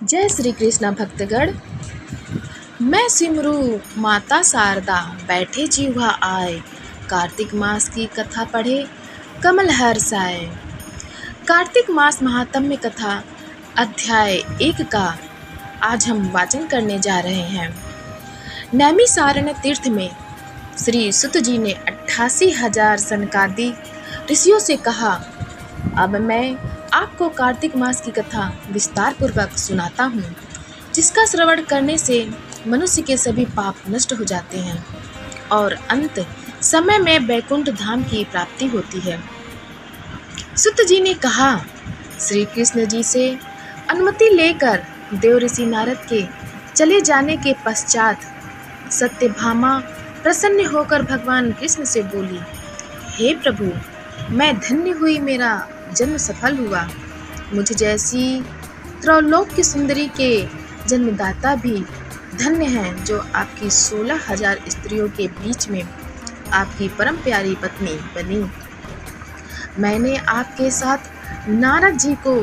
जय श्री कृष्ण भक्तगण। मैं सिमरू माता शारदा, बैठे जीवा आए। कार्तिक मास की कथा पढ़े, कमल हर्षाए। कार्तिक मास महात्म्य कथा अध्याय 1 का आज हम वाचन करने जा रहे हैं। नैमिषारण्य तीर्थ में श्री सुत जी ने 88,000 सनकादि ऋषियों से कहा, अब मैं आपको कार्तिक मास की कथा विस्तार पूर्वक सुनाता हूँ, जिसका श्रवण करने से मनुष्य के सभी पाप नष्ट हो जाते हैं और अंत समय में बैकुंठ धाम की प्राप्ति होती है। सुत जी ने कहा, श्री कृष्ण जी से अनुमति लेकर देव ऋषि नारद के चले जाने के पश्चात सत्यभामा प्रसन्न होकर भगवान कृष्ण से बोली, हे प्रभु, मैं धन्य हुई, मेरा जन्म सफल हुआ। मुझ जैसी त्रैलोक की सुंदरी के जन्मदाता भी धन्य हैं, जो आपकी 16,000 स्त्रियों के बीच में आपकी परम प्यारी पत्नी बनी। मैंने आपके साथ नारद जी को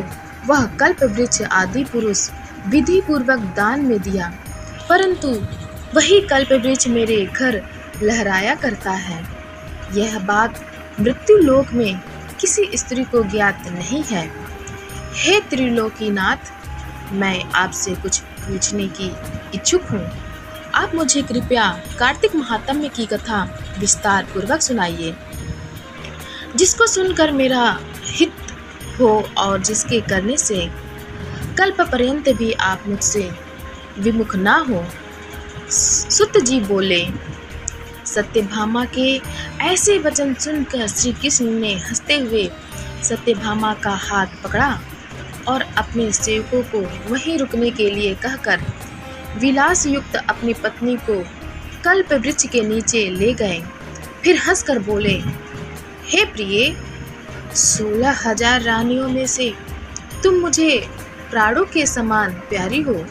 वह कल्प वृक्ष आदि पुरुष विधि पूर्वक दान में दिया, परंतु वही कल्प वृक्ष मेरे घर लहराया करता है। यह बात मृत्यु लोक में किसी स्त्री को ज्ञात नहीं है। हे त्रिलोकीनाथ, मैं आपसे कुछ पूछने की इच्छुक हूँ। आप मुझे कृपया कार्तिक महात्म्य की कथा विस्तार पूर्वक सुनाइए, जिसको सुनकर मेरा हित हो और जिसके करने से कल्प पर्यंत भी आप मुझसे विमुख ना हो। सुत जी बोले। सत्यभामा के ऐसे वचन सुनकर श्री कृष्ण ने हंसते हुए सत्यभामा का हाथ पकड़ा और अपने सेवकों को वहीं रुकने के लिए कहकर विलास युक्त अपनी पत्नी को कल्प वृक्ष के नीचे ले गए। फिर हंसकर बोले, हे प्रिय, 16,000 रानियों में से तुम मुझे प्राणों के समान प्यारी हो।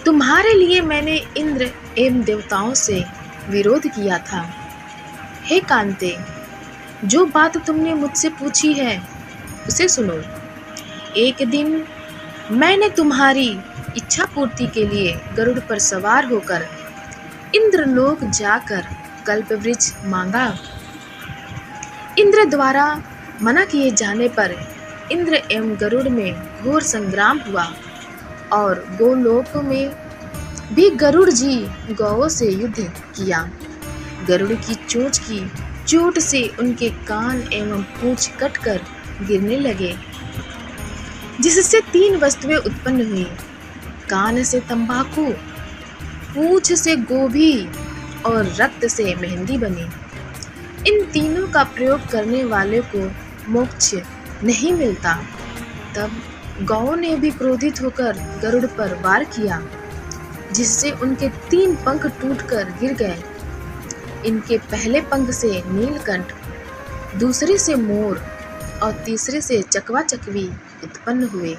तुम्हारे लिए मैंने इंद्र एवं देवताओं से विरोध किया था। हे कांते, जो बात तुमने मुझसे पूछी है उसे सुनो। एक दिन मैंने तुम्हारी इच्छा पूर्ति के लिए गरुड़ पर सवार होकर इंद्रलोक जाकर कल्प वृक्ष मांगा। इंद्र द्वारा मना किए जाने पर इंद्र एवं गरुड़ में घोर संग्राम हुआ और गोलोक में भी गरुड़ जी गौओं से युद्ध किया। गरुड़ की चोंच की चोट से उनके कान एवं पूंछ कटकर गिरने लगे, जिससे 3 वस्तुएं उत्पन्न हुई। कान से तंबाकू, पूंछ से गोभी और रक्त से मेहंदी बनी। इन तीनों का प्रयोग करने वाले को मोक्ष नहीं मिलता। तब गौओं ने भी क्रोधित होकर गरुड़ पर वार किया, जिससे उनके 3 पंख टूटकर गिर गए। इनके पहले पंख से नीलकंठ, दूसरे से मोर और तीसरे से चकवा चकवी उत्पन्न हुए।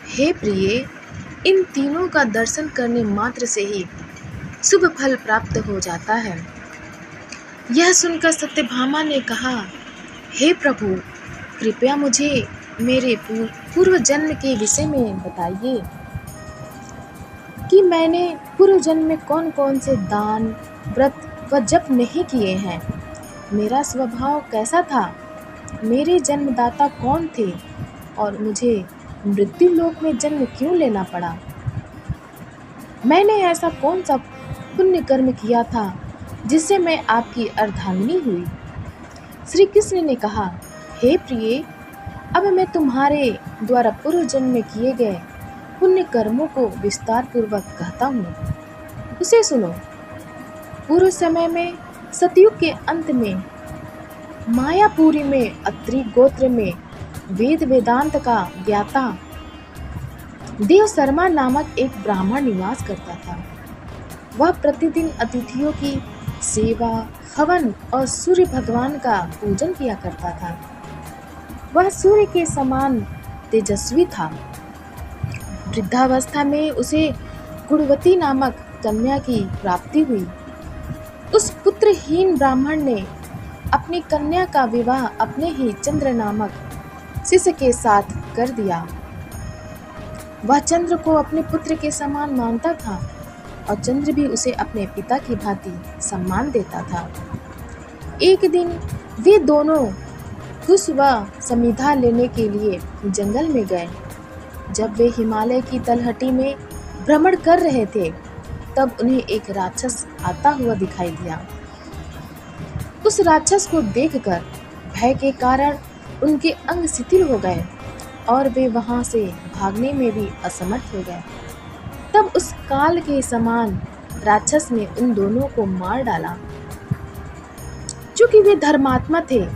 हे प्रिय, इन तीनों का दर्शन करने मात्र से ही शुभ फल प्राप्त हो जाता है। यह सुनकर सत्यभामा ने कहा, हे प्रभु, कृपया मुझे मेरे पूर्व जन्म के विषय में बताइए कि मैंने पूर्व जन्म में कौन कौन से दान, व्रत व जप नहीं किए हैं। मेरा स्वभाव कैसा था, मेरे जन्मदाता कौन थे और मुझे मृत्यु लोक में जन्म क्यों लेना पड़ा। मैंने ऐसा कौन सा पुण्य कर्म किया था जिससे मैं आपकी अर्धांगिनी हुई। श्री कृष्ण ने कहा, हे प्रिय, अब मैं तुम्हारे द्वारा पूर्व जन्म में किए गए पुण्य कर्मों को विस्तार पूर्वक कहता हूँ, उसे सुनो। पूर्व समय में सतयुग के अंत में मायापुरी में अत्रि गोत्र में वेद वेदांत का ज्ञाता देव शर्मा नामक एक ब्राह्मण निवास करता था। वह प्रतिदिन अतिथियों की सेवा, हवन और सूर्य भगवान का पूजन किया करता था। वह सूर्य के समान तेजस्वी था। वृद्धावस्था में उसे गुणवती नामक कन्या की प्राप्ति हुई। उस पुत्रहीन ब्राह्मण ने अपनी कन्या का विवाह अपने ही चंद्र नामक शिष्य के साथ कर दिया। वह चंद्र को अपने पुत्र के समान मानता था और चंद्र भी उसे अपने पिता की भांति सम्मान देता था। एक दिन वे दोनों खुश व समिधा लेने के लिए जंगल में गए। जब वे हिमालय की तलहटी में भ्रमण कर रहे थे, तब उन्हें एक राक्षस आता हुआ दिखाई दिया। उस राक्षस को देखकर भय के कारण उनके अंग शिथिल हो गए और वे वहां से भागने में भी असमर्थ हो गए। तब उस काल के समान राक्षस ने उन दोनों को मार डाला। चूंकि वे धर्मात्मा थे,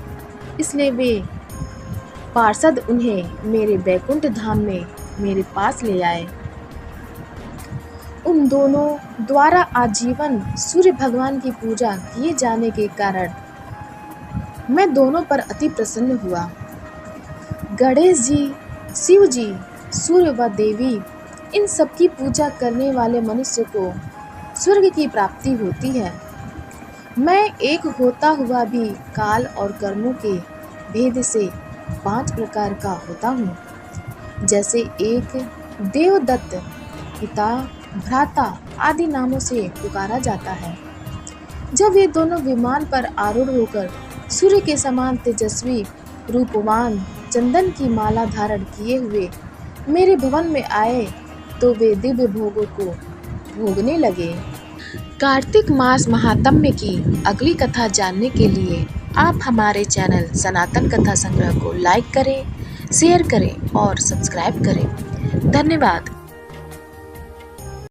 इसलिए वे पार्षद उन्हें मेरे बैकुंठ धाम में मेरे पास ले आए। उन दोनों द्वारा आजीवन सूर्य भगवान की पूजा किए जाने के कारण मैं दोनों पर अति प्रसन्न हुआ। गणेश जी, शिव जी, सूर्य व देवी, इन सब की पूजा करने वाले मनुष्य को स्वर्ग की प्राप्ति होती है। मैं एक होता हुआ भी काल और कर्मों के भेद से 5 प्रकार का होता हूँ। जैसे एक देवदत्त, पिता, भ्राता आदि नामों से पुकारा जाता है। जब ये दोनों विमान पर आरूढ़ होकर सूर्य के समान तेजस्वी, रूपवान, चंदन की माला धारण किए हुए मेरे भवन में आए, तो वे दिव्य भोगों को भोगने लगे। कार्तिक मास महात्म्य की अगली कथा जानने के लिए आप हमारे चैनल सनातन कथा संग्रह को लाइक करें, शेयर करें और सब्सक्राइब करें। धन्यवाद।